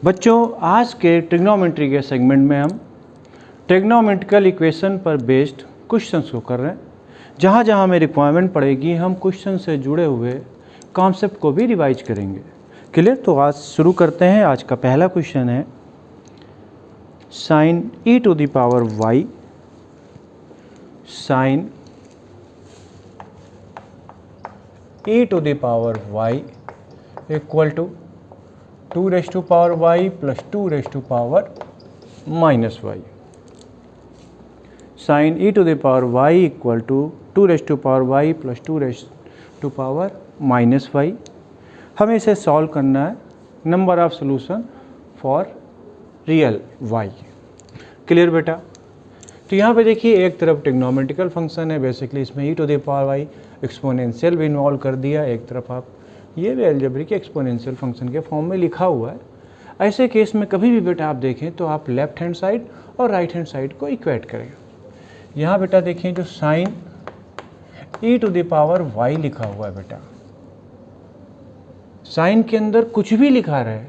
बच्चों, आज के ट्रिग्नोमेट्री के सेगमेंट में हम ट्रिग्नोमेट्रिकल इक्वेशन पर बेस्ड क्वेश्चंस को कर रहे हैं। जहाँ जहाँ हमें रिक्वायरमेंट पड़ेगी हम क्वेश्चन से जुड़े हुए कॉन्सेप्ट को भी रिवाइज करेंगे। क्लियर? तो आज शुरू करते हैं। आज का पहला क्वेश्चन है sine e to the power y, sine e to the power y equal to 2 raise to power y plus 2 raise to power minus y। Sine e to the power y equal to 2 raise to power y plus 2 raise to power minus y। हमें इसे solve करना है। Number of solution for real y। Clear बेटा? तो यहाँ पे देखिए, एक तरफ ट्रिग्नोमेट्रिकल फंक्शन है, बेसिकली इसमें e to the power y exponential भी इन्वॉल्व कर दिया, एक तरफ आप ये भी अलजेब्रिक एक्सपोनेंशियल फंक्शन के फॉर्म में लिखा हुआ है। ऐसे केस में कभी भी बेटा आप देखें तो आप लेफ्ट हैंड साइड और राइट हैंड साइड को इक्वेट करें। यहाँ बेटा देखिए, जो sine e to the power y लिखा हुआ है बेटा, साइन के अंदर कुछ भी लिखा रहे,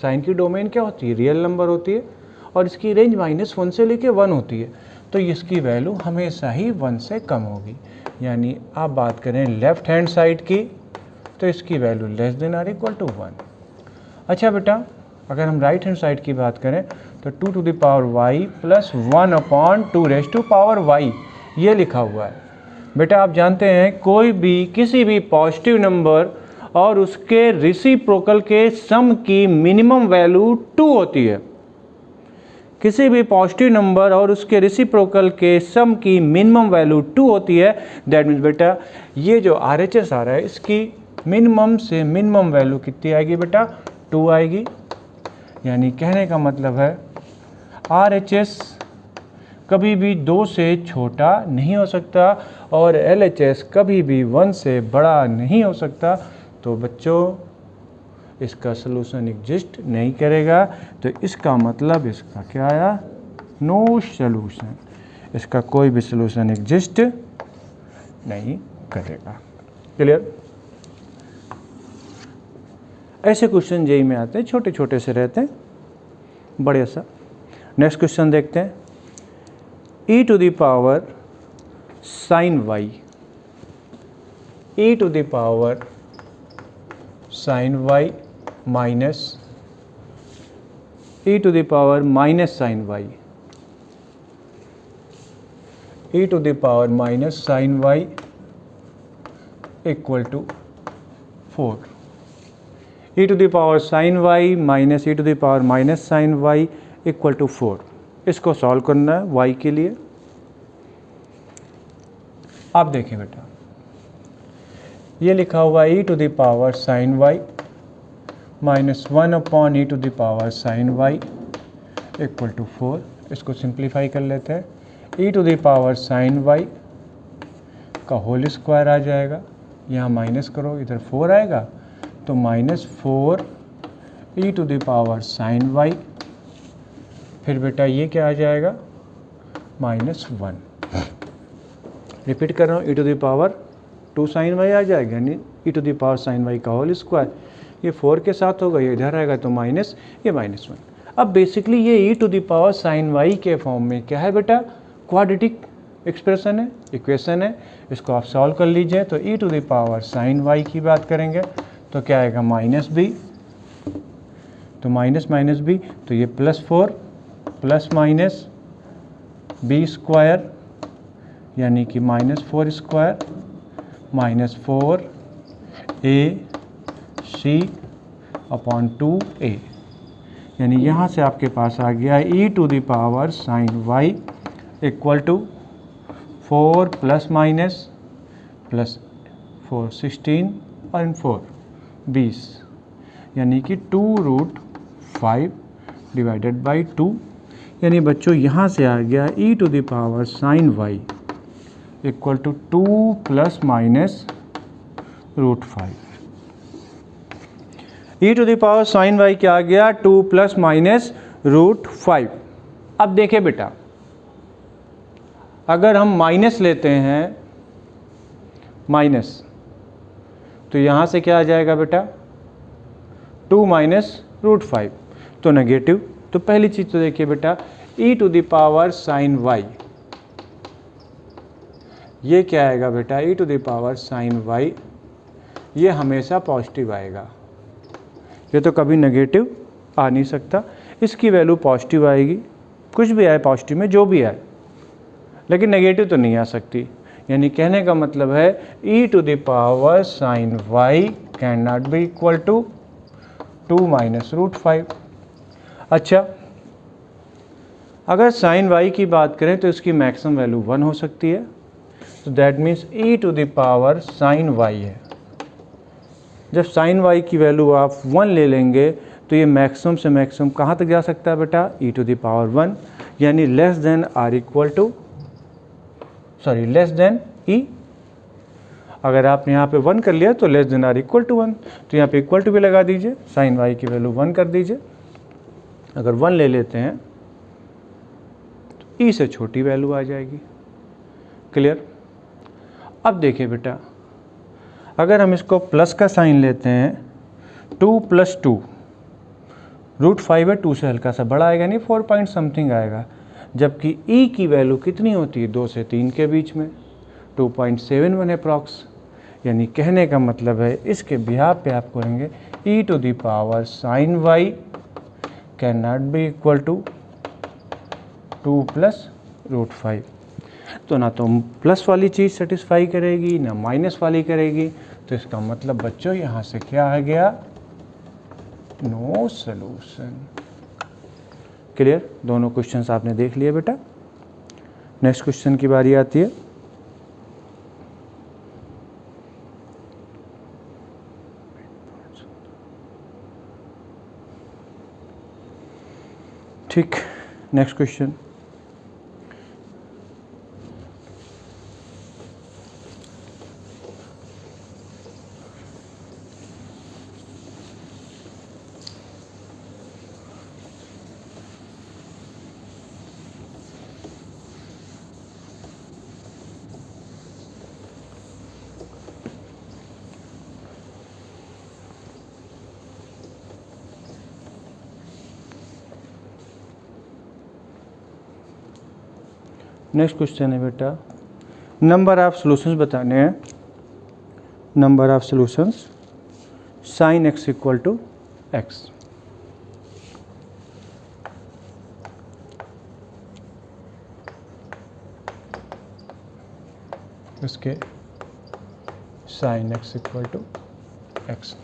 साइन की डोमेन क्या होती है? रियल नंबर होती है और इसकी रेंज -1 से लेके 1 होती है, तो इसकी वैल्यू हमेशा ही 1 से कम होगी। यानी आप बात करें लेफ्ट हैंड साइड की तो इसकी value less than or equal to 1। अच्छा बेटा, अगर हम राइट हैंड साइड की बात करें तो 2 to the power y plus 1 upon 2 raise to power y ये लिखा हुआ है। बेटा आप जानते हैं कोई भी किसी भी पॉजिटिव नंबर और उसके रेसिप्रोकल के सम की मिनिमम वैल्यू 2 होती है। किसी भी पॉजिटिव नंबर और उसके रेसिप्रोकल के सम की मिनिमम वैल्यू 2 होती है। दैट मीन्स बेटा ये जो RHS आ रहा है इसकी मिनिमम से मिनिमम वैल्यू कितनी आएगी बेटा? 2 आएगी। यानी कहने का मतलब है RHS कभी भी 2 से छोटा नहीं हो सकता और LHS कभी भी 1 से बड़ा नहीं हो सकता। तो बच्चों इसका सलूशन एग्जिस्ट नहीं करेगा। तो इसका मतलब इसका क्या आया? No solution. इसका कोई भी सलूशन एग्जिस्ट नहीं करेगा। क्लियर? ऐसे क्वेश्चन जेई में आते हैं, छोटे छोटे से रहते हैं, बड़े सा। नेक्स्ट क्वेश्चन देखते हैं। e to the power sine y, e to the power sine y minus e to the power minus sine y, e to the power minus sine y equal to 4। e to the power sine y minus e to the power minus sine y equal to 4। इसको solve करना है y के लिए। आप देखें बेटा, ये लिखा हुआ e to the power sine y minus 1 upon e to the power sine y equal to 4। इसको सिंप्लीफाई कर लेते हैं। e to the power sine y का होल स्क्वायर आ जाएगा, यहाँ माइनस करो, इधर 4 आएगा तो -4 e to the power sine y। फिर बेटा ये क्या आ जाएगा? -1। रिपीट कर रहा हूँ, e to the power 2 sine y आ जाएगा, यानी e to the power sine y का होल स्क्वायर। ये 4 के साथ होगा, ये इधर आएगा तो माइनस, ये -1। अब बेसिकली ये e to the power sine y के फॉर्म में क्या है बेटा? क्वाड्रेटिक एक्सप्रेशन है, इक्वेशन है। इसको आप सॉल्व कर लीजिए। तो e to the power sine y की बात करेंगे तो क्या आएगा? -b, तो माइनस माइनस b, तो ये +4 प्लस माइनस b स्क्वायर, यानी कि -4 स्क्वायर -4 ac अपॉन 2a। यानी यहाँ से आपके पास आ गया e to the power sine y equal to 4 plus minus plus 4 16 और इन 4 20, यानी कि 2√5 डिवाइडेड बाई 2। यानी बच्चों यहाँ से आ गया e to the power sine y equal to 2 plus minus √5। e to the power sine y क्या आ गया? 2 प्लस माइनस √5। अब देखें बेटा, अगर हम माइनस लेते हैं माइनस, तो यहाँ से क्या आ जाएगा बेटा? 2 माइनस √5। तो नेगेटिव। तो पहली चीज़ तो देखिए बेटा, e to the power sine y, ये क्या आएगा बेटा, e to the power sine y, ये हमेशा पॉजिटिव आएगा, ये तो कभी नेगेटिव आ नहीं सकता। इसकी वैल्यू पॉजिटिव आएगी, कुछ भी आए पॉजिटिव में, जो भी आए, लेकिन नेगेटिव तो नहीं आ सकती। यानी कहने का मतलब है e to the power sine y can not be equal to 2 minus root 5। अच्छा, अगर साइन y की बात करें तो इसकी मैक्सिमम वैल्यू 1 हो सकती है, तो that means e to the power sine y है। जब साइन y की वैल्यू आप 1 ले लेंगे तो ये मैक्सिमम से मैक्सिमम कहाँ तक जा सकता है बेटा, e टू द पावर 1, यानी less than or equal to, sorry less than e। अगर आपने यहाँ पे 1 कर लिया तो less than or equal to 1, तो यहाँ पे इक्वल टू भी लगा दीजिए, साइन y की वैल्यू 1 कर दीजिए। अगर 1 ले लेते हैं तो e से छोटी वैल्यू आ जाएगी। क्लियर। अब देखिए बेटा, अगर हम इसको प्लस का साइन लेते हैं, 2 प्लस 2, रूट 5 है, 2 से हल्का सा बड़ा आएगा, नहीं 4 पॉइंट समथिंग आएगा, जबकि e की वैल्यू कितनी होती है, 2 से 3 के बीच में, 2.71 अप्रॉक्स। यानी कहने का मतलब है इसके बिहार पे आप करेंगे e to the power sine y can not be equal to 2 plus root 5। तो ना तो प्लस वाली चीज़ सेटिस्फाई करेगी ना माइनस वाली करेगी, तो इसका मतलब बच्चों यहाँ से क्या आ गया, नो सॉल्यूशन। क्लियर। दोनों क्वेश्चंस आपने देख लिए बेटा। नेक्स्ट क्वेश्चन की बारी आती है। ठीक, नेक्स्ट क्वेश्चन, नेक्स्ट क्वेश्चन है बेटा, नंबर ऑफ सॉल्यूशंस बताने हैं। Number of solutions sine x equal to x। इसके sine x equal to x।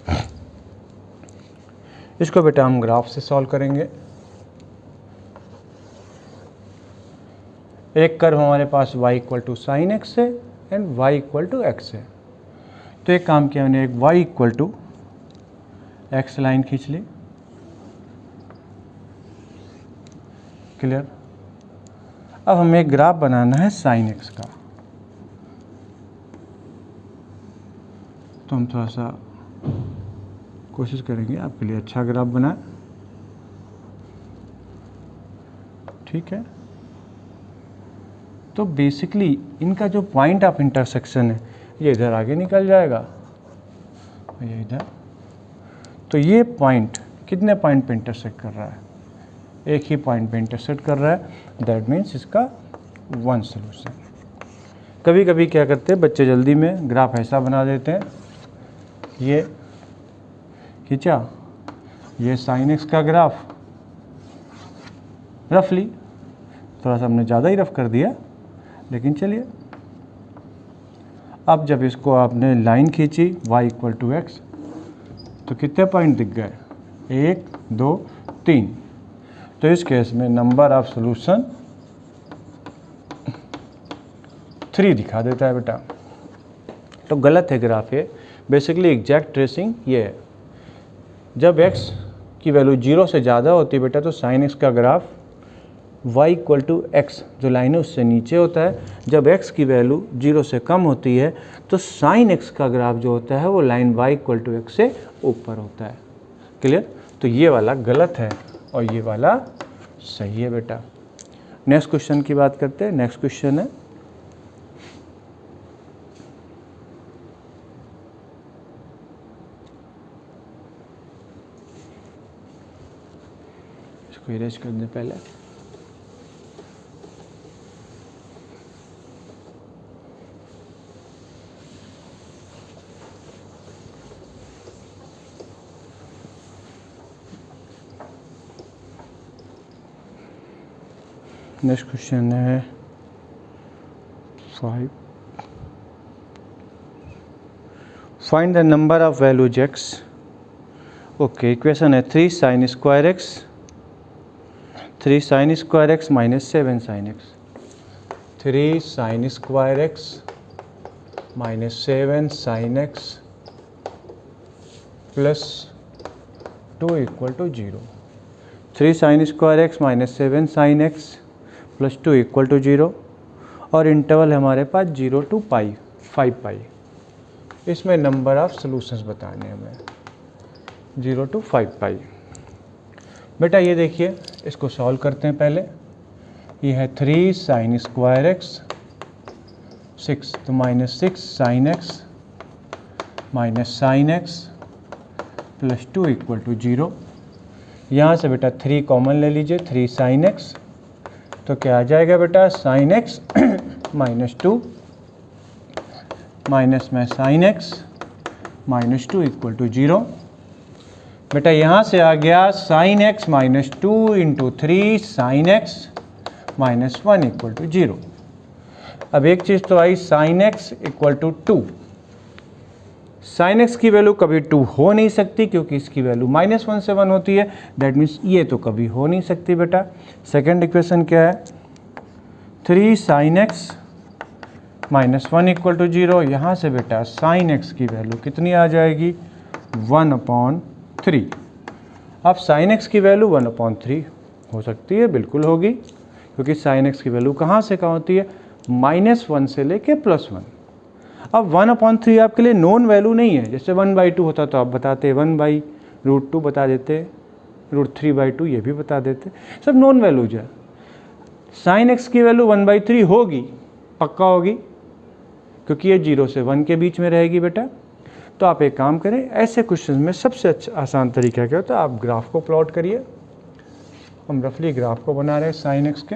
इसको बेटा हम ग्राफ से सॉल्व करेंगे। एक कर्व हमारे पास y equal to sine x है and y equal to x है। तो एक काम किया मैंने, एक y equal to x line खींच ली। क्लियर। अब हमें एक ग्राफ बनाना है साइन एक्स का, तो हम थोड़ा सा कोशिश करेंगे आपके लिए अच्छा ग्राफ बनाए। ठीक है। तो बेसिकली इनका जो पॉइंट ऑफ इंटरसेक्शन है ये इधर आगे निकल जाएगा, ये इधर। तो ये पॉइंट कितने पॉइंट पे इंटरसेक्ट कर रहा है, एक ही पॉइंट पे इंटरसेक्ट कर रहा है, दैट मीन्स इसका 1 सॉल्यूशन। कभी कभी क्या करते हैं बच्चे, जल्दी में ग्राफ ऐसा बना देते हैं, ये खींचा, ये साइन एक्स का ग्राफ, रफली थोड़ा सा हमने ज़्यादा ही रफ कर दिया, लेकिन चलिए। अब जब इसको आपने लाइन खींची y इक्वल टू एक्स, तो कितने पॉइंट दिख गए, 1 2 3। तो इस केस में नंबर ऑफ सॉल्यूशन 3 दिखा देता है बेटा। तो गलत है ग्राफ ये। बेसिकली एग्जैक्ट ट्रेसिंग ये है, जब x की वैल्यू 0 से ज़्यादा होती है बेटा, तो साइन x का graph y equal to x जो लाइन है उससे नीचे होता है। जब x की वैल्यू 0 से कम होती है तो साइन x का ग्राफ जो होता है वो line y equal to x से ऊपर होता है। क्लियर। तो ये वाला गलत है और ये वाला सही है बेटा। नेक्स्ट क्वेश्चन की बात करते हैं। नेक्स्ट क्वेश्चन है, इसको इरेज कर दें पहले। नेक्स्ट क्वेश्चन है 5, find the number of values x। Okay, equation है 3 sin square x, 3 sin square x minus 7 sin x, 3 sin square x minus 7 sin x plus 2 equal to 0। 3 sin square x minus 7 sin x plus 2 equal to 0, और interval है हमारे पास 0 to पाई, 5 पाई। इसमें number of solutions बताने हमें, 0 to 5 पाई। बेटा ये देखिए, इसको सॉल्व करते हैं पहले। ये है 3 sin स्क्वायर x 6, तो minus 6 sin x minus sin x plus 2 equal to 0। यहाँ से बेटा 3 कॉमन ले लीजिए, 3 sin x, तो क्या आ जाएगा बेटा sin x माइनस 2 माइनस में sin x minus 2 equal to 0। बेटा यहाँ से आ गया sin x minus 2 into 3 sin x minus 1 equal to 0। अब एक चीज़ तो आई sin x equal to 2। sin x की वैल्यू कभी 2 हो नहीं सकती क्योंकि इसकी वैल्यू -1 से 1 होती है, दैट मीन्स ये तो कभी हो नहीं सकती बेटा। सेकेंड इक्वेशन क्या है, 3 sin x minus 1 equal to 0। यहाँ से बेटा sin x की वैल्यू कितनी आ जाएगी, 1/3। अब sin x की वैल्यू 1/3 हो सकती है, बिल्कुल होगी, क्योंकि sin x की वैल्यू कहाँ से कहाँ होती है, -1 से लेके +1। अब 1/3 आपके लिए नॉन वैल्यू नहीं है। जैसे 1/2 होता तो आप बताते 1/√2 बता देते, √3/2 ये भी बता देते, सब नॉन वैल्यूज है। sin x की वैल्यू 1/3 होगी, पक्का होगी, क्योंकि ये 0 से 1 के बीच में रहेगी बेटा। तो आप एक काम करें, ऐसे क्वेश्चन में सबसे अच्छा आसान तरीका क्या होता है, आप ग्राफ को प्लॉट करिए। हम रफली ग्राफ को बना रहे हैं sin x के।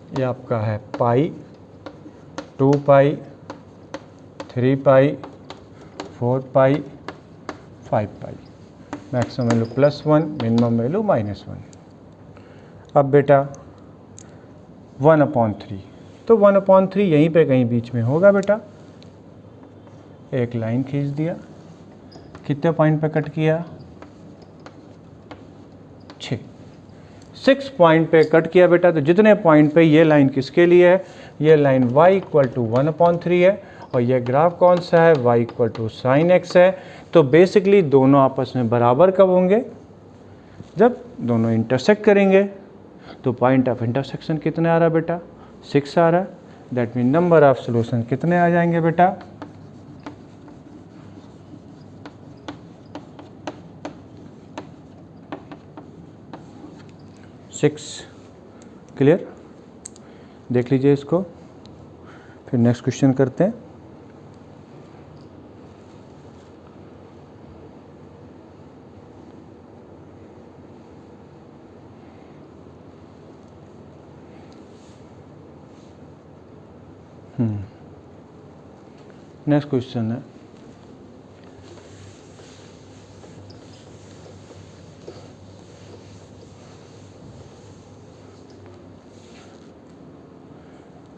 ये आपका है pi, 2 pi, 3 pi, 4 pi, 5 pi. Maximum value +1, minimum value -1। अब बेटा 1/3, तो 1/3 यहीं पे कहीं बीच में होगा बेटा। एक लाइन खींच दिया, कितने पॉइंट पे कट किया, 6 पॉइंट पे कट किया बेटा। तो जितने पॉइंट पे ये लाइन किसके लिए है, ये लाइन y इक्वल टू 1/3 है, और ये ग्राफ कौन सा है, y equal to sin x है। तो बेसिकली दोनों आपस में बराबर कब होंगे, जब दोनों इंटरसेक्ट करेंगे। तो पॉइंट ऑफ इंटरसेक्शन कितने आ रहा है बेटा, 6 आ रहा है। That mean number of solution कितने आ जाएंगे बेटा, 6। क्लियर, देख लीजिए इसको, फिर नेक्स्ट क्वेश्चन करते हैं। नेक्स्ट क्वेश्चन है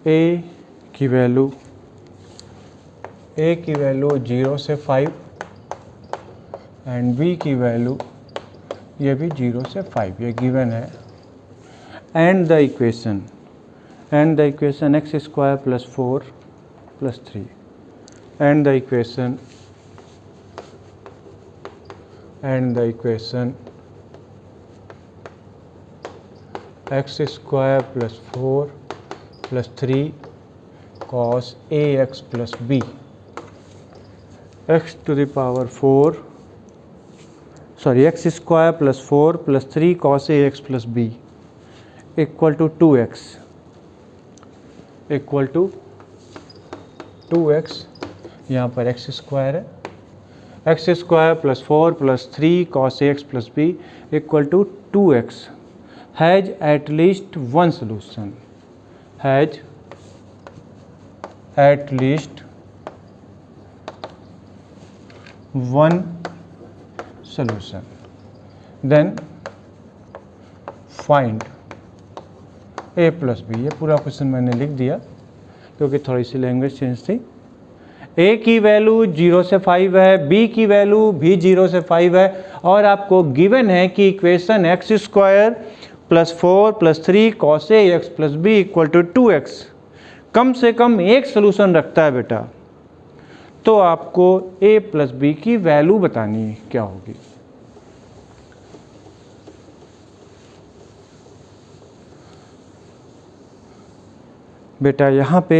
a की वैल्यू 0 से 5 एंड b की वैल्यू ये भी 0 से 5, ये गिवन है। And the equation x square plus 4 plus 3 and the equation x square plus 4 plus 3 cos ax plus b, x to the power 4, sorry, x square plus 4 plus 3 cos ax plus b equal to 2x, यहाँ पर x square है, x square plus 4 plus 3 cos x plus b equal to 2x has at least one solution, has at least one solution, then find a plus b. ये पूरा question मैंने लिख दिया क्योंकि थोड़ी सी लैंग्वेज चेंज थी। a की वैल्यू 0 से 5 है, b की वैल्यू भी 0 से 5 है और आपको गिवन है कि equation x square plus 4 plus 3 cos a x plus b equal to 2x कम से कम एक सोल्यूशन रखता है बेटा, तो आपको a प्लस बी की वैल्यू बतानी है क्या होगी। बेटा यहाँ पे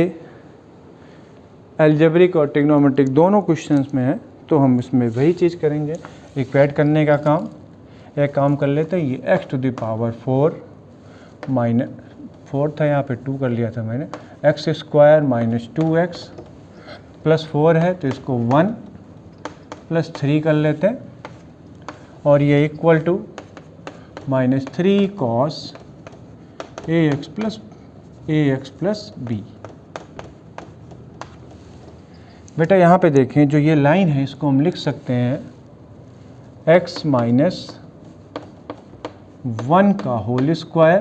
अलजेब्रिक और ट्रिग्नोमेट्रिक दोनों क्वेश्चंस में है, तो हम इसमें वही चीज़ करेंगे, इक्वेट करने का काम। एक काम कर लेते हैं, ये x to the power 4 minus 4 था, यहाँ पे 2 कर लिया था मैंने, x square minus 2x plus 4 है तो इसको 1 प्लस 3 कर लेते हैं और ये equal to minus 3 cos a x plus b. बेटा यहाँ पे देखें, जो ये लाइन है इसको हम लिख सकते हैं x माइनस 1 का whole square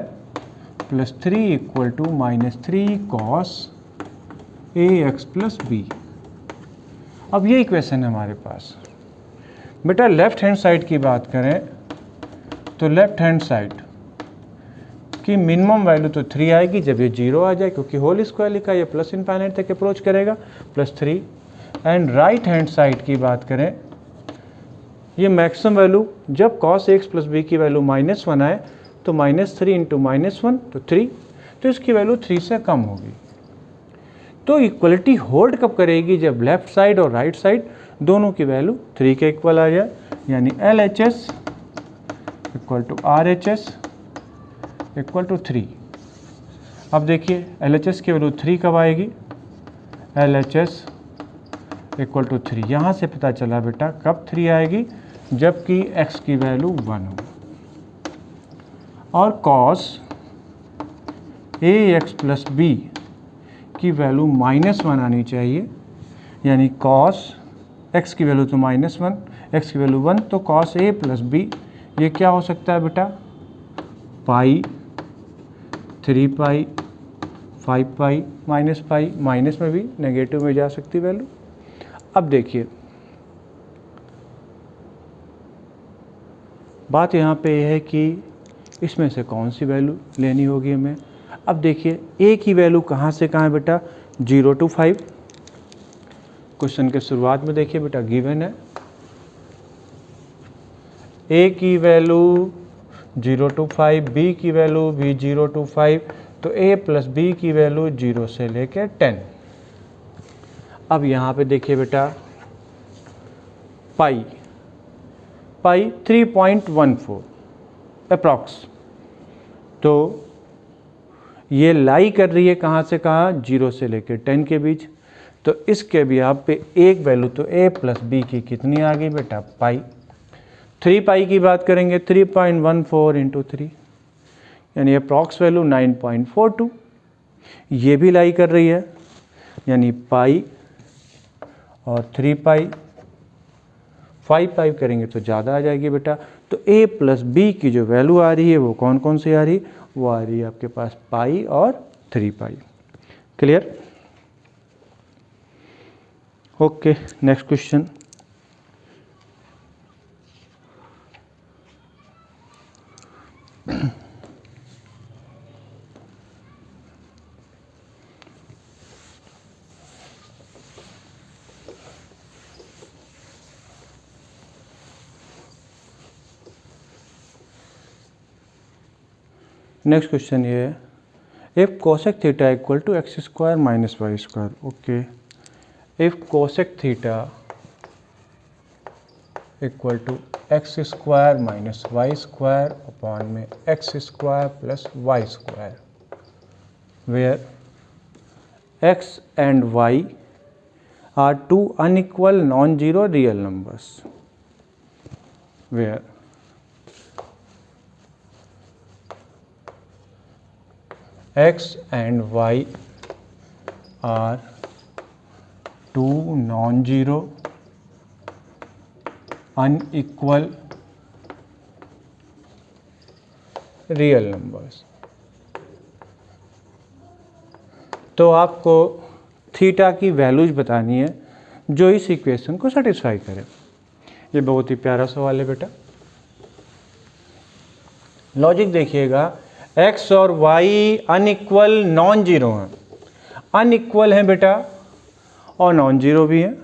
plus 3 equal to minus 3 cos a x plus b. अब ये इक्वेशन है हमारे पास। बेटा लेफ्ट हैंड साइड की बात करें तो लेफ्ट हैंड साइड की मिनिमम वैल्यू तो 3 आएगी जब ये 0 आ जाए, क्योंकि होल स्क्वायर लिखा है, ये प्लस इनफाइनाइट तक अप्रोच करेगा, plus 3। And right hand side की बात करें, ये मैक्सिमम वैल्यू जब कॉस एक्स प्लस बी की वैल्यू -1 आए तो -3 इंटू -1 तो 3, तो इसकी वैल्यू 3 से कम होगी। तो इक्वलिटी होल्ड कब करेगी? जब लेफ्ट साइड और राइट साइड दोनों की वैल्यू 3 के इक्वल आ जाए, यानी LHS equal to RHS equal to 3। अब देखिए LHS की वैल्यू 3 कब आएगी? LHS इक्वल टू 3, यहाँ से पता चला बेटा कब 3 आएगी, जबकि x की वैल्यू 1 हो और cos ax प्लस बी की वैल्यू -1 आनी चाहिए, यानी cos x की वैल्यू तो -1, x की वैल्यू 1, तो cos a प्लस बी ये क्या हो सकता है बेटा? पाई, 3 पाई, 5 पाई, माइनस पाई, माइनस में भी नेगेटिव में जा सकती वैल्यू। अब देखिए बात यहाँ पे है कि इसमें से कौन सी वैल्यू लेनी होगी हमें। अब देखिए a की वैल्यू कहाँ से कहाँ है बेटा? 0 to 5। क्वेश्चन के शुरुआत में देखिए बेटा गिवन है a की वैल्यू 0 to 5, b की वैल्यू भी 0 to 5, तो a प्लस b की वैल्यू 0 से लेकर 10। अब यहाँ पे देखिए बेटा पाई 3.14 अप्रॉक्स, तो ये लाई कर रही है कहाँ से कहाँ? 0 से लेकर 10 के बीच। तो इसके भी आप पे एक वैल्यू तो a प्लस बी की कितनी आ गई बेटा? पाई। 3 पाई की बात करेंगे 3.14 इंटू 3, यानी अप्रॉक्स वैल्यू 9.42, ये भी लाई कर रही है, यानी पाई और 3 पाई, 5 पाई करेंगे तो ज़्यादा आ जाएगी बेटा। तो a प्लस बी की जो वैल्यू आ रही है वो कौन कौन सी आ रही है? वो आ रही है आपके पास पाई और 3 pi. Clear? Okay, next question. Next question ये है, if cosec theta equal to x square minus y square. Okay, if cosec theta equal to x square minus y square upon में x square plus y square, where x and y are two unequal non-zero real numbers where x and y are two non-zero unequal real numbers. तो आपको theta की values बतानी है जो इस equation को satisfy करे। ये बहुत ही प्यारा सवाल है बेटा। लॉजिक देखिएगा, x और y अनइक्वल नॉन जीरो हैं, अनइक्वल हैं बेटा और नॉन जीरो भी हैं,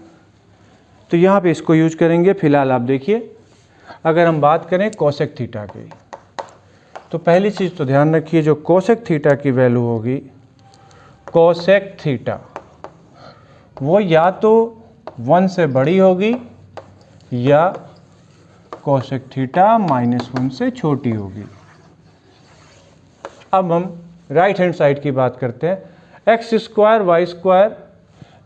तो यहाँ पे इसको यूज करेंगे। फिलहाल आप देखिए, अगर हम बात करें कोसेक थीटा की, तो पहली चीज़ तो ध्यान रखिए, जो कोसेक थीटा की वैल्यू होगी, कोसेक थीटा वो या तो 1 से बड़ी होगी या कोसेक थीटा -1 से छोटी होगी। अब हम राइट हैंड साइड की बात करते हैं। X square y square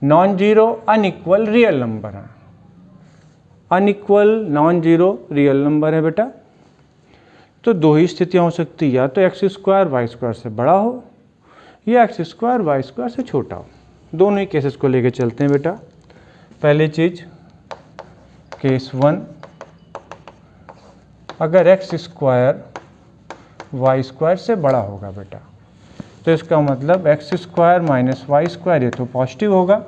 non zero unequal real number है, unequal non zero real number है बेटा। तो दो ही स्थितियाँ हो सकती है, या तो एक्स स्क्वायर वाई स्क्वायर से बड़ा हो या एक्स स्क्वायर वाई स्क्वायर से छोटा हो। दोनों ही केसेस को लेके चलते हैं बेटा। पहली चीज केस 1, अगर एक्स स्क्वायर वाई स्क्वायर से बड़ा होगा बेटा, तो इसका मतलब x square minus y square ये तो पॉजिटिव होगा।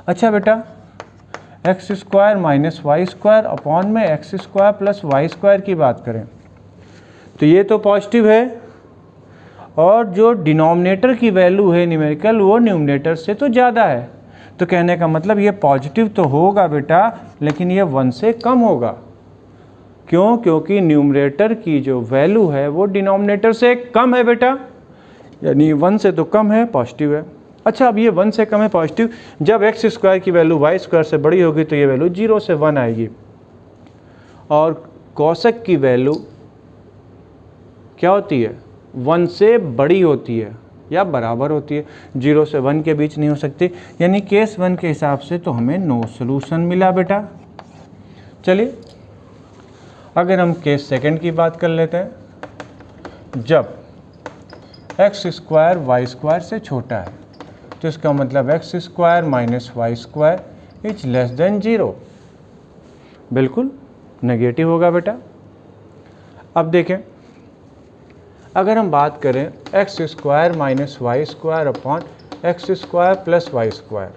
अच्छा बेटा, x square minus y square upon में x square plus y square की बात करें तो ये तो पॉजिटिव है, और जो डिनोमिनेटर की वैल्यू है न्यूमेरिकल, वो न्यूमरेटर से तो ज़्यादा है। तो कहने का मतलब ये पॉजिटिव तो होगा बेटा, लेकिन ये 1 से कम होगा। क्यों? क्योंकि न्यूमरेटर की जो वैल्यू है वो डिनोमिनेटर से कम है बेटा, यानी 1 से तो कम है, पॉजिटिव है। अच्छा, अब ये 1 से कम है, पॉजिटिव, जब एक्स स्क्वायर की वैल्यू वाई स्क्वायर से बड़ी होगी तो ये वैल्यू 0 से 1 आएगी, और कोसेक की वैल्यू क्या होती है? 1 से बड़ी होती है या बराबर होती है, 0 से 1 के बीच नहीं हो सकती। यानी केस 1 के हिसाब से तो हमें नो सॉल्यूशन मिला बेटा। चलिए, अगर हम केस सेकंड की बात कर लेते हैं, जब एक्स स्क्वायर वाई स्क्वायर से छोटा है, तो इसका मतलब x square minus y square is less than 0, बिल्कुल नेगेटिव होगा बेटा। अब देखें, अगर हम बात करें x square minus y square upon x square plus y square,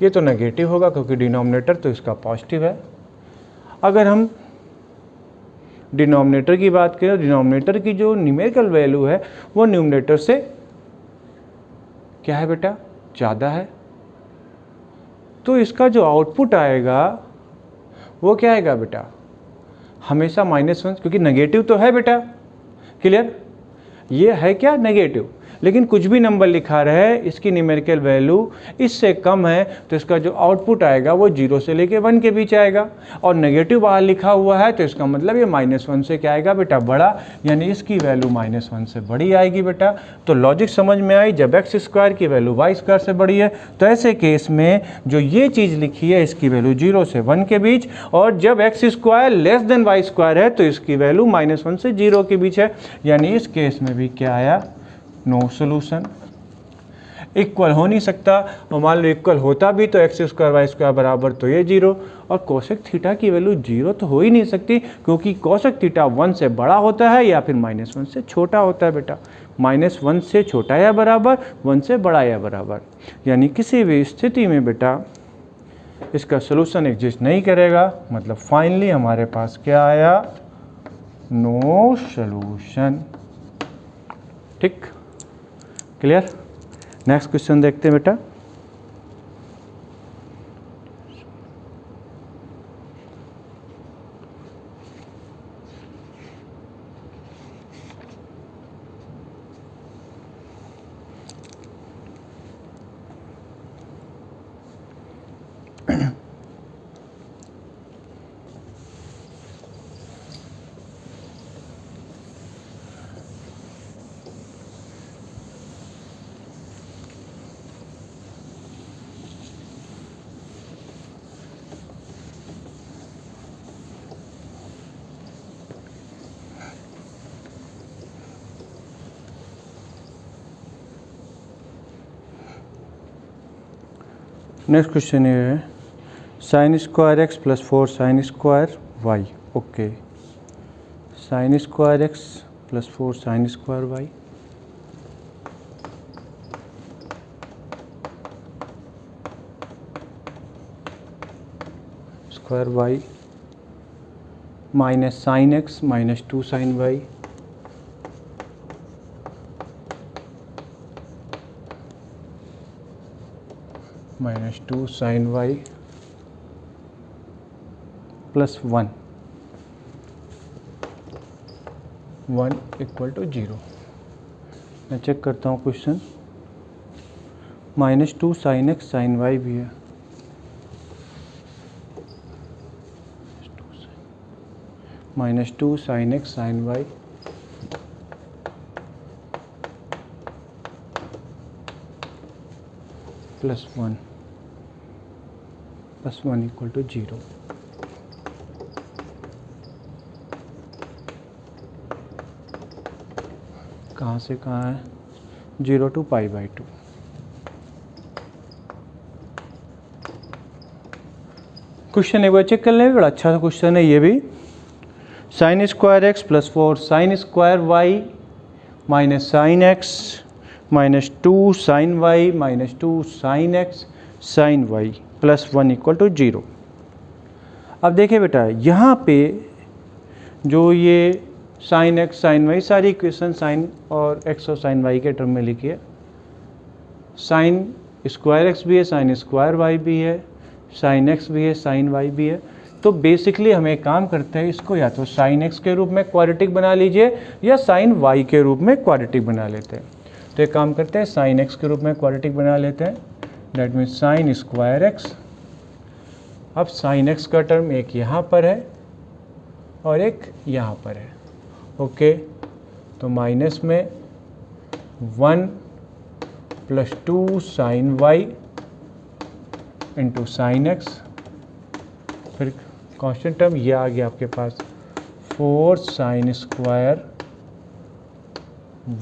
ये तो नेगेटिव होगा क्योंकि डिनोमिनेटर तो इसका पॉजिटिव है। अगर हम डिनोमिनेटर की बात करें, डिनोमिनेटर की जो न्यूमेरिकल वैल्यू है वो न्यूमरेटर से क्या है बेटा? ज़्यादा है। तो इसका जो आउटपुट आएगा वो क्या आएगा बेटा? हमेशा -1, क्योंकि नेगेटिव तो है बेटा। क्लियर? ये है क्या? नेगेटिव, लेकिन कुछ भी नंबर लिखा रहे, इसकी न्यूमेरिकल वैल्यू इससे कम है, तो इसका जो आउटपुट आएगा वो 0 से लेके 1 के बीच आएगा। और नेगेटिव बाहर लिखा हुआ है तो इसका मतलब ये -1 से क्या आएगा बेटा? बड़ा, यानी इसकी वैल्यू -1 से बड़ी आएगी बेटा। तो लॉजिक समझ में आई, जब एक्स स्क्वायर की वैल्यू वाई स्क्वायर से बड़ी है तो ऐसे केस में जो ये चीज़ लिखी है इसकी वैल्यू 0 से 1 के बीच, और जब x square less than y square है तो इसकी वैल्यू -1 से 0 के बीच है। यानी इस केस में भी क्या आया? No solution. इक्वल हो नहीं सकता, और मान लो इक्वल होता भी तो एक्स स्क्वायर वाई स्क्वायर बराबर तो ये 0, और कोसेक थीटा की वैल्यू 0 तो हो ही नहीं सकती, क्योंकि कोसेक थीटा 1 से बड़ा होता है या फिर -1 से छोटा होता है बेटा। -1 से छोटा या बराबर, 1 से बड़ा या बराबर, यानी किसी भी स्थिति में बेटा इसका सॉल्यूशन एग्जिस्ट नहीं करेगा। मतलब फाइनली हमारे पास क्या आया? No solution. ठीक, क्लियर? नेक्स्ट क्वेश्चन देखते हैं बेटा। नेक्स्ट क्वेश्चन ये है sine square x plus 4 sine square y. Okay, sine square x plus 4 sine square y square Y minus sine x minus 2 sine y minus 2 sine Y plus 1 equal to 0। मैं check करता हूँ question. Minus 2 sine x sine y भी है, minus 2 sine x sine Y plus 1 equal to 0। कहाँ से कहाँ है? 0 to π/2। Question एक बार चेक कर लें, बड़ा अच्छा सा क्वेश्चन है ये भी। Sine square x plus 4 sine square Y minus sine x minus 2 sine y minus 2 sine x sine Y plus 1 equal to 0। अब देखिए बेटा, यहाँ पे जो ये साइन एक्स साइन वाई सारी इक्वेशन साइन और एक्स और साइन वाई के टर्म में लिखी है। साइन स्क्वायर एक्स भी है, साइन स्क्वायर वाई भी है, साइन एक्स भी है, साइन वाई भी है। तो बेसिकली हम एक काम करते हैं, इसको या तो साइन एक्स के रूप में क्वाड्रेटिक बना लीजिए या साइन वाई के रूप में क्वाड्रेटिक बना लेते हैं। तो एक काम करते हैं, साइन एक्स के रूप में क्वाड्रेटिक बना लेते हैं। That means sign square x. अब साइन एक्स का टर्म एक यहाँ पर है और एक यहाँ पर है। ओके, तो माइनस में 1 plus 2 sine y into sine x, फिर कांस्टेंट टर्म ये आ गया आपके पास 4 sine square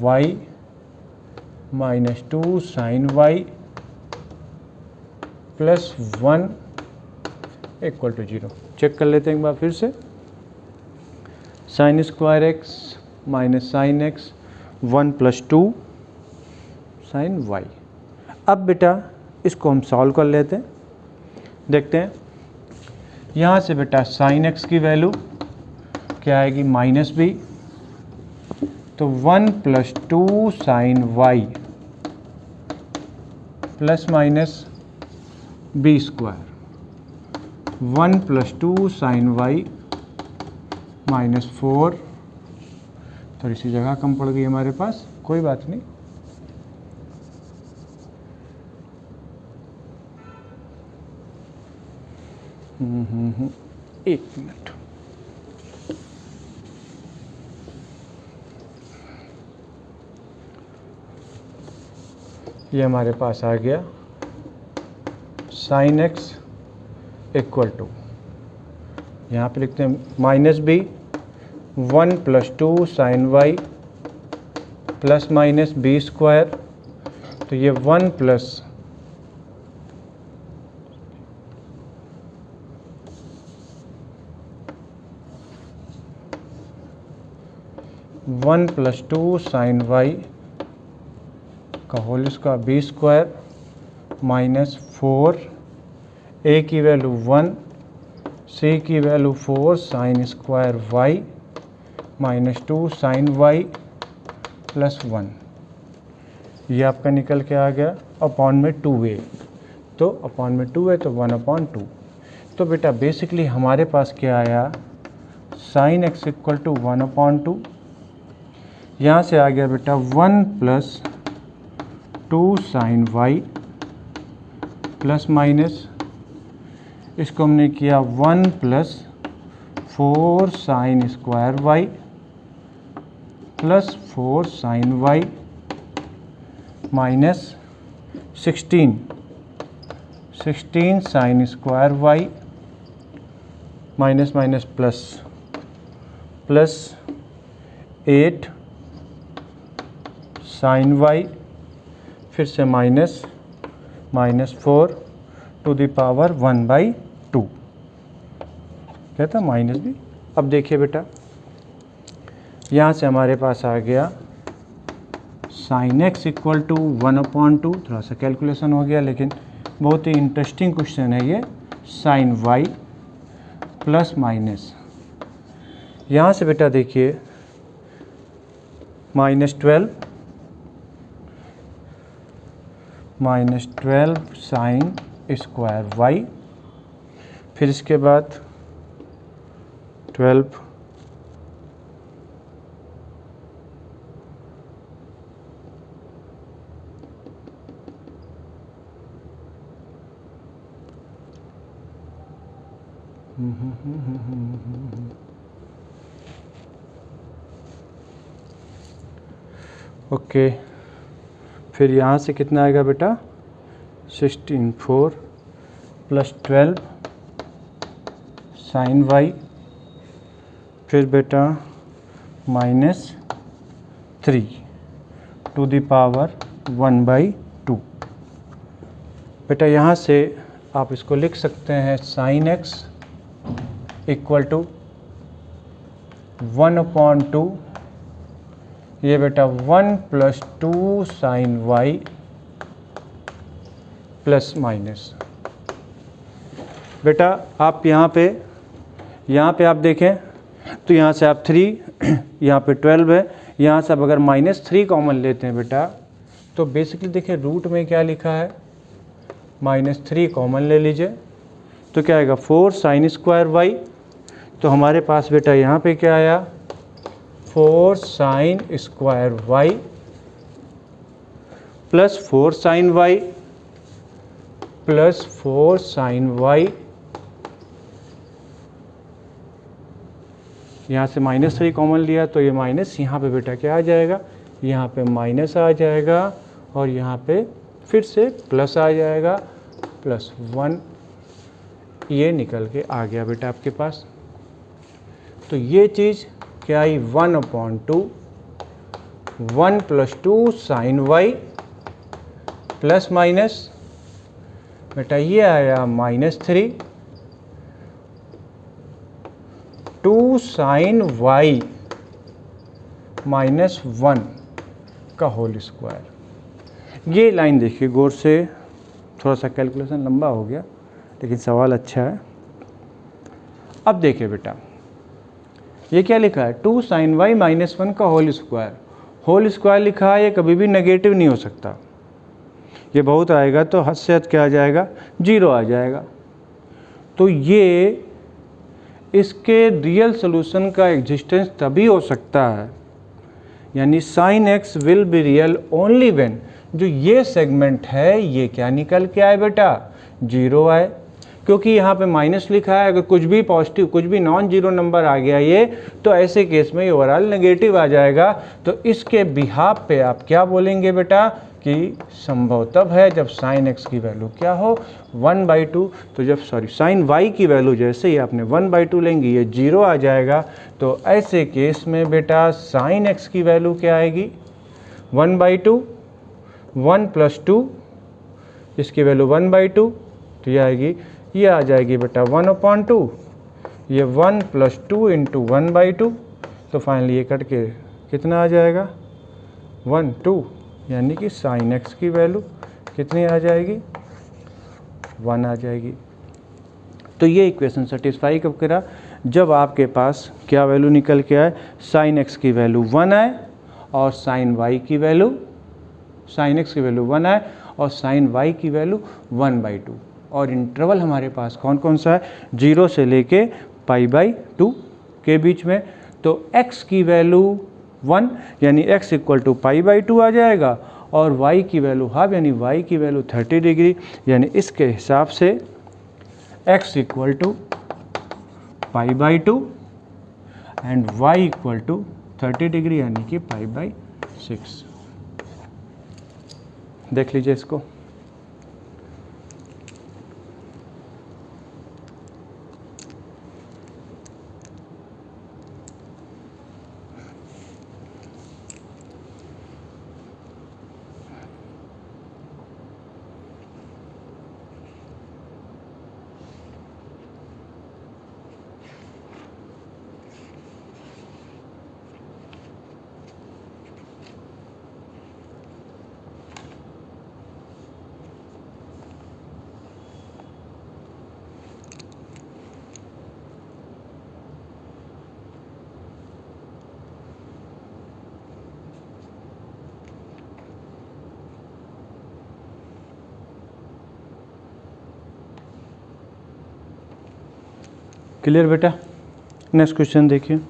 Y minus 2 sine Y plus 1 equal to 0। Check कर लेते हैं एक बार फिर से। Sine square x minus sine x 1 plus 2 sine y. अब बेटा इसको हम सॉल्व कर लेते हैं, देखते हैं। यहाँ से बेटा साइन एक्स की वैल्यू क्या आएगी? माइनस बी, तो 1 plus 2 sine Y plus minus B square, 1 plus 2 sine y minus 4। थोड़ी सी जगह कम पड़ गई हमारे पास, कोई बात नहीं। एक मिनट, ये हमारे पास आ गया साइन एक्स इक्वल टू, यहाँ पे लिखते हैं minus B 1 plus 2 sine Y plus minus B square, तो ये 1 प्लस 1 प्लस 2 साइन वाई का whole square B square minus 4, A की वैल्यू 1, सी की value 4 sine square Y minus 2 sine Y plus 1। ये आपका निकल के आ गया अपॉन में 2a, तो अपॉन में 2 है तो 1/2। तो बेटा बेसिकली हमारे पास क्या आया? Sine x equal to 1/2। यहाँ से आ गया बेटा 1 plus 2 sine Y plus minus, इसको हमने किया 1 plus 4 sine square y plus 4 sine y minus 16 sine square Y minus minus plus 8 sine y, फिर से माइनस 4 टू द पावर 1/2, क्या था माइनस भी। अब देखिए बेटा, यहाँ से हमारे पास आ गया साइन एक्स इक्वल टू 1/2, थोड़ा सा कैलकुलेशन हो गया, लेकिन बहुत ही इंटरेस्टिंग क्वेश्चन है ये। साइन वाई प्लस माइनस, यहाँ से बेटा देखिए -12 साइन स्क्वायर वाई, फिर इसके बाद 12 ओके, फिर यहाँ से कितना आएगा बेटा 16/4 प्लस 12 साइन वाई, फिर बेटा -3 टू द पावर 1/2। बेटा यहाँ से आप इसको लिख सकते हैं साइन एक्स इक्वल टू 1/2, ये बेटा 1 + 2 साइन वाई प्लस माइनस। बेटा आप यहाँ पे आप देखें तो यहाँ से आप 3, यहाँ पे 12 है, यहाँ से आप अगर -3 कॉमन लेते हैं बेटा, तो बेसिकली देखिए रूट में क्या लिखा है, -3 कॉमन ले लीजिए, तो क्या आएगा 4 साइन स्क्वायर वाई। तो हमारे पास बेटा यहाँ पे क्या आया 4 sine square y plus 4 sine Y plus 4 sine y, यहाँ से -3 कॉमन लिया तो ये माइनस यहाँ पे बेटा क्या आ जाएगा, यहाँ पे माइनस आ जाएगा और यहाँ पे फिर से प्लस आ जाएगा, +1, ये निकल के आ गया बेटा आपके पास। तो ये चीज़ क्या आई 1/2 1 + 2 साइन वाई प्लस माइनस, बेटा ये आया -3 2 साइन वाई -1 का होल स्क्वायर। ये लाइन देखिए गौर से, थोड़ा सा कैलकुलेशन लंबा हो गया लेकिन सवाल अच्छा है। अब देखिए बेटा ये क्या लिखा है 2 साइन वाई -1 का होल स्क्वायर लिखा है, ये कभी भी नेगेटिव नहीं हो सकता, ये बहुत आएगा तो हद से हद क्या आ जाएगा 0 आ जाएगा। तो ये इसके रियल सोल्यूशन का एग्जिस्टेंस तभी हो सकता है, यानी sine x will be real only when जो ये सेगमेंट है ये क्या निकल के आए बेटा 0 आए, क्योंकि यहाँ पे माइनस लिखा है, अगर कुछ भी पॉजिटिव कुछ भी नॉन जीरो नंबर आ गया ये, तो ऐसे केस में ये ओवरऑल नेगेटिव आ जाएगा। तो इसके बिहाफ पे आप क्या बोलेंगे बेटा कि संभव तब है जब साइन एक्स की वैल्यू क्या हो 1/2, तो जब साइन वाई की वैल्यू जैसे ही आपने 1/2 लेंगे ये 0 आ जाएगा। तो ऐसे केस में बेटा साइन एक्स की वैल्यू क्या आएगी 1/2 1 + 2, इसकी वैल्यू 1/2, तो ये आएगी, ये आ जाएगी बेटा 1/2, ये 1 + 2 × 1/2, तो फाइनली ये कट के कितना आ जाएगा 1 2, यानी कि साइन एक्स की वैल्यू कितनी आ जाएगी 1 आ जाएगी। तो ये इक्वेशन सेटिस्फाई कब करा, जब आपके पास क्या वैल्यू निकल के आए साइन एक्स की वैल्यू 1 आए और साइन वाई की वैल्यू, साइन एक्स की वैल्यू 1 आए और साइन वाई की वैल्यू 1/2, और इंटरवल हमारे पास कौन कौन सा है 0 से लेके π/2 के बीच में। तो x की वैल्यू 1 यानी x = π/2 आ जाएगा, और y की वैल्यू हाफ यानी y की वैल्यू 30 डिग्री, यानी इसके हिसाब से x = π/2 एंड y = 30 डिग्री यानी कि π/6। देख लीजिए इसको। क्लियर बेटा? नेक्स्ट क्वेश्चन देखिए।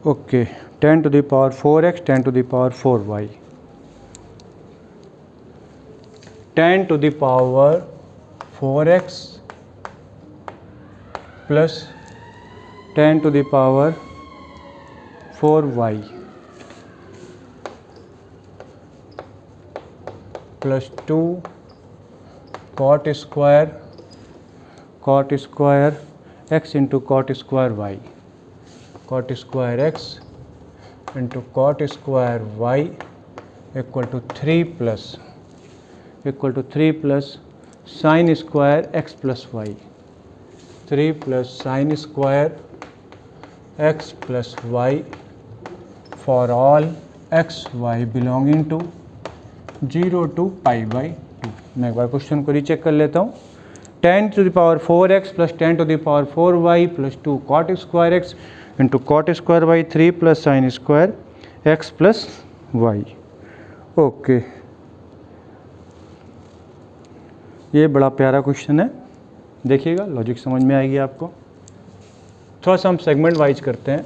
Okay, 10 to the power 4x, 10 to the power 4y, 10 to the power 4x plus 10 to the power 4y plus 2 cot square x into cot square y, cot square x into cot square y equal to 3 plus sin square x plus y, 3 plus sin square x plus y for all x y belonging to 0 to pi by 2। मैं एक बार question को recheck कर लेता हूँ। 10 to the power 4x plus 10 to the power 4y plus 2 cot square x into cot square y, 3 plus sin square x plus y। Okay, ये बड़ा प्यारा question है, देखिएगा लॉजिक समझ में आएगी आपको। थोड़ा सा हम सेगमेंट वाइज करते हैं।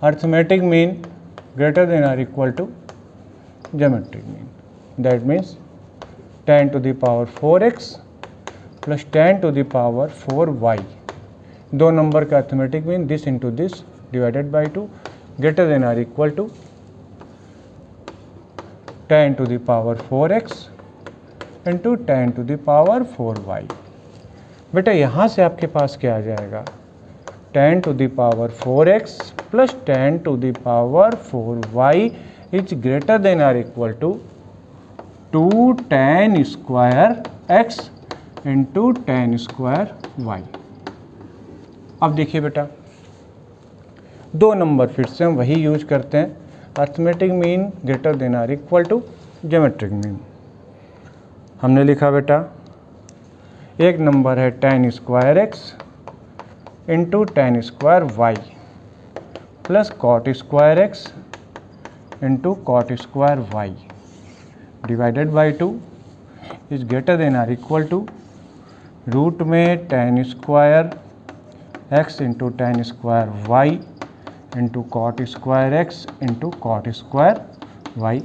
Arithmetic mean greater than or equal to geometric mean, that means 10 to the power 4x plus 10 to the power 4y, दो नंबर का arithmetic mean this into this divided by 2 greater than or equal to 10 to the power 4x into 10 to the power 4y। बेटा यहाँ से आपके पास क्या आ जाएगा, 10 to the power 4x plus 10 to the power 4y is greater than or equal to 2 tan square x into tan square y। अब देखिए बेटा, दो नंबर फिर से हम वही यूज करते हैं, arithmetic mean greater than or equal to geometric mean. हमने लिखा बेटा एक नंबर है tan square x into tan square y plus cot square x into cot square y divided by 2 is greater than or equal to root में tan square x into tan square y into cot square x into cot square y।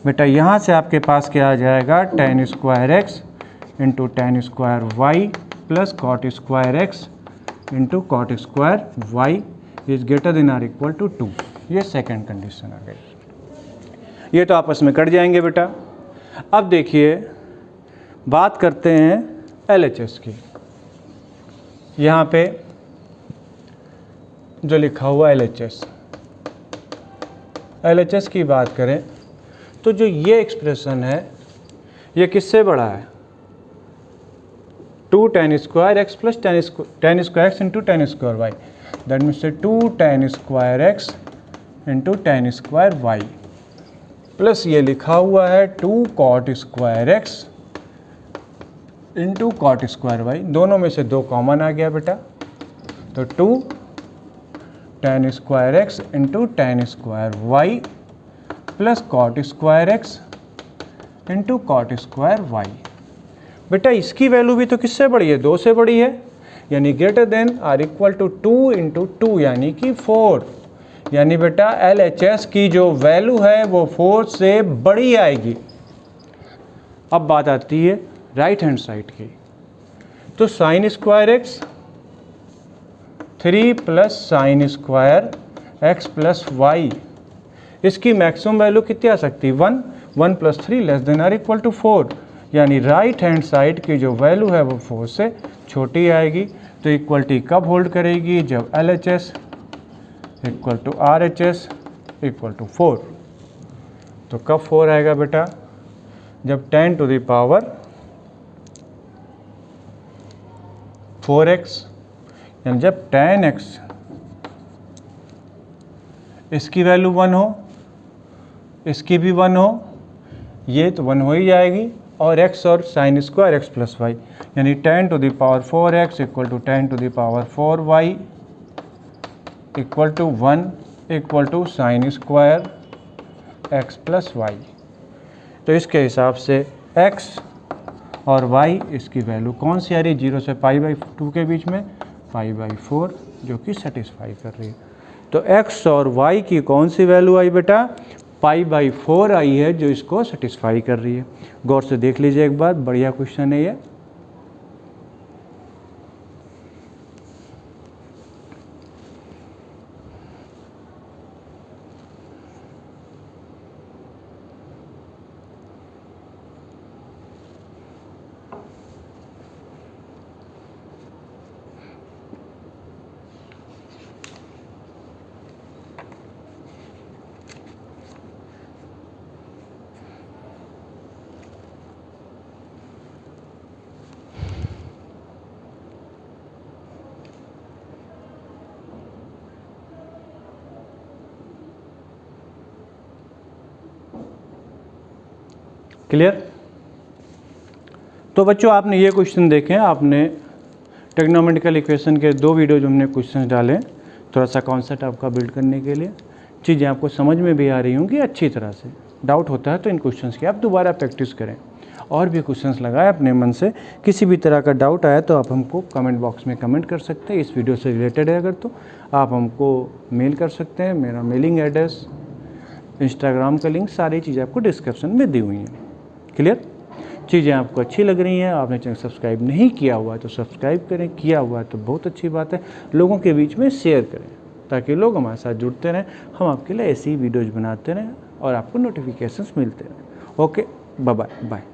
बेटा यहाँ से आपके पास क्या आ जाएगा, tan square x into tan square y plus cot square x into cot square y is greater than or equal to 2। ये second condition आ गई। ये तो आपस में कट जाएंगे बेटा। अब देखिए बात करते हैं LHS की। यहाँ पे जो लिखा हुआ LHS की बात करें तो जो ये एक्सप्रेशन है ये किससे बड़ा है, 2 tan स्क्वायर x प्लस tan square x into tan square y, that means 2 tan square x into tan square y plus ये लिखा हुआ है 2 cot square x into cot square y। दोनों में से 2 कॉमन आ गया बेटा, तो 2 tan square x into tan square y plus cot square x into cot square y। बेटा इसकी वैल्यू भी तो किससे बड़ी है, 2 से बड़ी है, यानी greater than or equal to 2 into 2 यानी कि 4। यानी बेटा LHS की जो वैल्यू है वो 4 से बड़ी आएगी। अब बात आती है राइट हैंड साइड की, तो sine square x 3 plus sine square x प्लस y, इसकी मैक्सिमम वैल्यू कितनी आ सकती है, 1 plus 3 less than or equal to 4, यानी राइट हैंड साइड की जो वैल्यू है वो 4 से छोटी आएगी। तो इक्वलिटी कब होल्ड करेगी? जब LHS equal to RHS equal to 4। तो कब 4 आएगा बेटा? जब 10 टू द पावर 4x, यानी जब 10x इसकी वैल्यू 1 हो, इसकी भी 1 हो, ये तो 1 हो ही जाएगी, और x और sine square x plus y, यानी 10 to the power 4x equal to 10 to the power 4y equal to 1 equal to sine square x plus y. तो इसके हिसाब से x और y इसकी वैल्यू कौन सी आ रही है? 0 से π/2 के बीच में π/4, जो कि सेटिस्फाई कर रही है। तो x और y की कौन सी वैल्यू आई बेटा? π/4 आई है, जो इसको सेटिस्फाई कर रही है। गौर से देख लीजिए एक बार, बढ़िया क्वेश्चन है ये। क्लियर? तो बच्चों आपने ये क्वेश्चन देखे, आपने ट्रिग्नोमेट्रिकल इक्वेशन के 2 वीडियो जो हमने क्वेश्चन डाले, थोड़ा सा कॉन्सेप्ट आपका बिल्ड करने के लिए, चीज़ें आपको समझ में भी आ रही होंगी अच्छी तरह से। डाउट होता है तो इन क्वेश्चंस की आप दोबारा प्रैक्टिस करें, और भी क्वेश्चंस लगाएं अपने मन से। किसी भी तरह का डाउट आया तो आप हमको कमेंट बॉक्स में कमेंट कर सकते हैं। इस वीडियो से रिलेटेड है अगर तो आप हमको मेल कर सकते हैं। मेरा मेलिंग एड्रेस, इंस्टाग्राम का लिंक, सारी चीज़ें आपको डिस्क्रिप्शन में दी हुई हैं। क्लियर? चीज़ें आपको अच्छी लग रही हैं, आपने चैनल सब्सक्राइब नहीं किया हुआ है तो सब्सक्राइब करें, किया हुआ है तो बहुत अच्छी बात है। लोगों के बीच में शेयर करें ताकि लोग हमारे साथ जुड़ते रहें, हम आपके लिए ऐसी वीडियोज़ बनाते रहें और आपको नोटिफिकेशंस मिलते रहें। Okay, bye bye.